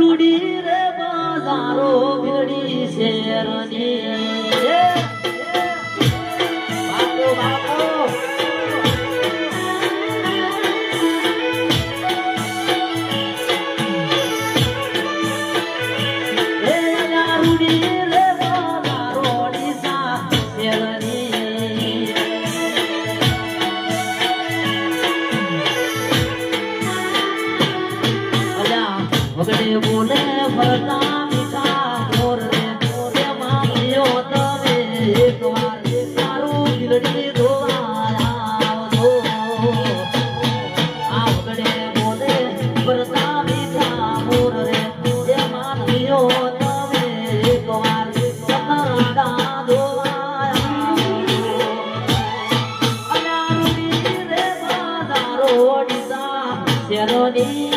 રૂડી રે બજારો ભીડી શેરની બાપો બાપો વગડે બોલે ફરતા મીઠા મોર રે મોરે મામ્યો તમે એકવાર મારું દિલડી ધોવાયા આવજો આ વગડે બોલે ફરતા મીઠા મોર રે મોરે મામ્યો તમે એકવાર તમારા ધોવાયા અલ્યા રૂડી રે બાજારો ડીસા શેરોની